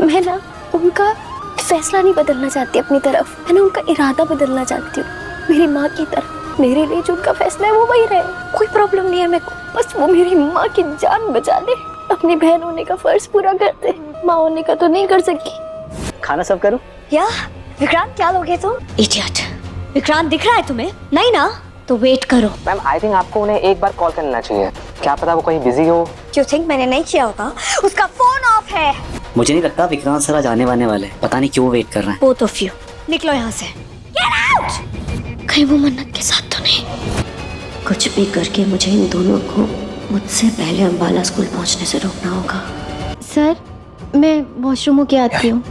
मैं ना उनका फैसला नहीं बदलना चाहती अपनी तरफ, मैं ना उनका इरादा बदलना चाहती हूँ। मेरी माँ की तरफ मेरे लिए जो उनका फैसला है वो वही रहे, कोई प्रॉब्लम नहीं है मेरे को, बस वो मेरी माँ की जान बचा ले, अपनी बहन होने का फर्ज पूरा कर दे, माँ होने का तो नहीं कर सकी। खाना सर्व करूं? या विक्रांत क्या लोगे तुम? इडियट, विक्रांत दिख रहा है तुम्हें? नहीं ना, तो वेट करो। मैम आई थिंक आपको उन्हें एक बार कॉल करना चाहिए, क्या पता वो कहीं बिजी हो। क्यों थिंक मैंने नहीं किया होगा, उसका फोन ऑफ है। मुझे नहीं लगता विक्रांत सर आज आने वाले वाले, पता नहीं क्यों वेट कर रहे हैं। बोथ ऑफ यू निकलो यहाँ से। Get out! कहीं वो मन्नत के साथ तो नहीं? कुछ भी करके मुझे इन दोनों को मुझसे पहले अंबाला स्कूल पहुंचने से रोकना होगा। सर मैं वॉशरूम होके आती हूँ।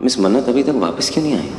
मिस मन्नत अभी तक वापस क्यों नहीं आई?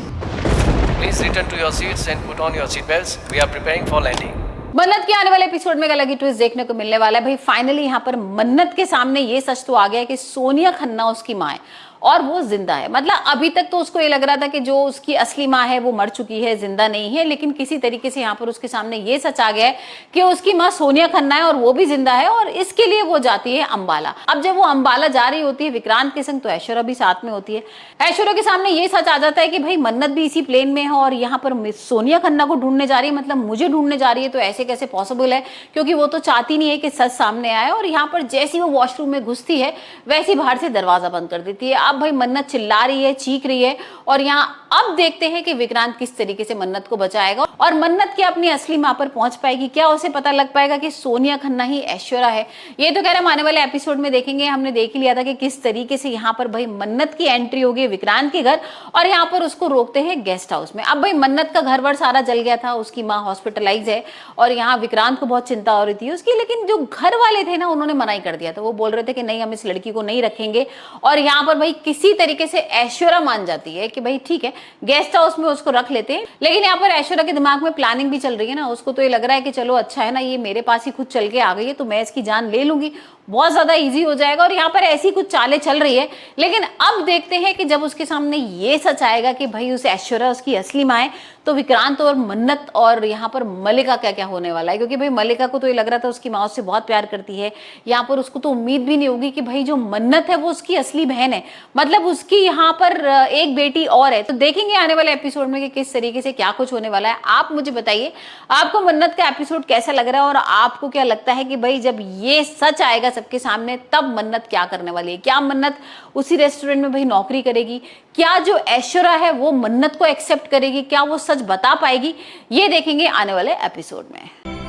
Please return to your seats and put on your seat belts. We are preparing for landing. मन्नत के आने वाले एपिसोड में एक अलग ही ट्विस्ट देखने को मिलने वाला है भाई। फाइनली यहाँ पर मन्नत के सामने ये सच तो आ गया है कि सोनिया खन्ना उसकी माँ है और वो जिंदा है। मतलब अभी तक तो उसको ये लग रहा था कि जो उसकी असली माँ है वो मर चुकी है, जिंदा नहीं है, लेकिन किसी तरीके से यहाँ पर उसके सामने ये सच आ गया है कि उसकी माँ सोनिया खन्ना है और वो भी जिंदा है, और इसके लिए वो जाती है अंबाला। अब जब वो अंबाला जा रही होती है विक्रांत के संग, तो ऐश्वर्या भी साथ में होती है। ऐश्वर्या के सामने ये सच आ जाता है कि भाई मन्नत भी इसी प्लेन में है और यहाँ पर सोनिया खन्ना को ढूंढने जा रही है, मतलब मुझे ढूंढने जा रही है। तो ऐसे कैसे पॉसिबल है, क्योंकि वो तो चाहती नहीं है कि सच सामने आए। और यहाँ पर जैसी वो वॉशरूम में घुसती है वैसी बाहर से दरवाजा बंद कर देती है। अब भाई मन्नत चिल्ला रही है, चीख रही है, और यहाँ अब देखते हैं कि विक्रांत किस तरीके से मन्नत को बचाएगा और मन्नत की अपनी असली मां पर पहुंच पाएगी। क्या उसे पता लग पाएगा कि सोनिया खन्ना ही ऐश्वर्या है? ये तो कह रहे हम आने वाले एपिसोड में देखेंगे। हमने देख ही लिया था कि किस तरीके से यहाँ पर भाई मन्नत की एंट्री होगी विक्रांत के घर, और यहाँ पर उसको रोकते हैं गेस्ट हाउस में। अब भाई मन्नत का घर वर सारा जल गया था, उसकी माँ हॉस्पिटलाइज है और यहाँ विक्रांत को बहुत चिंता हो रही थी उसकी, लेकिन जो घर वाले थे ना उन्होंने मनाही कर दिया था। वो बोल रहे थे कि नहीं, हम इस लड़की को नहीं रखेंगे। और यहाँ पर भाई किसी तरीके से ऐश्वर्या मान जाती है कि भाई ठीक है गेस्ट हाउस में उसको रख लेते हैं। लेकिन यहाँ पर ऐश्वर्या के दिमाग में प्लानिंग भी चल रही है ना, उसको तो ये लग रहा है कि चलो अच्छा है ना, ये मेरे पास ही खुद चल के आ गई है तो मैं इसकी जान ले लूंगी, बहुत ज्यादा इजी हो जाएगा। और यहाँ पर ऐसी कुछ चालें चल रही है। लेकिन अब देखते हैं कि जब उसके सामने ये सच आएगा कि भाई उसे ऐश्वर्या उसकी असली माँ है, तो विक्रांत और मन्नत और यहाँ पर मल्लिका क्या क्या होने वाला है। क्योंकि भाई मल्लिका को तो ये लग रहा था उसकी माँ उससे बहुत प्यार करती है, यहाँ पर उसको तो उम्मीद भी नहीं होगी कि भाई जो मन्नत है वो उसकी असली बहन है, मतलब उसकी यहाँ पर एक बेटी और है। तो देखेंगे आने वाले एपिसोड में कि किस तरीके से क्या कुछ होने वाला है। आप मुझे बताइए आपको मन्नत का एपिसोड कैसा लग रहा है, और आपको क्या लगता है कि भाई जब ये सच आएगा सबके सामने तब मन्नत क्या करने वाली है? क्या मन्नत उसी रेस्टोरेंट में भाई नौकरी करेगी? क्या जो ऐश्वर्या है वो मन्नत को एक्सेप्ट करेगी? क्या वो सच बता पाएगी? ये देखेंगे आने वाले एपिसोड में।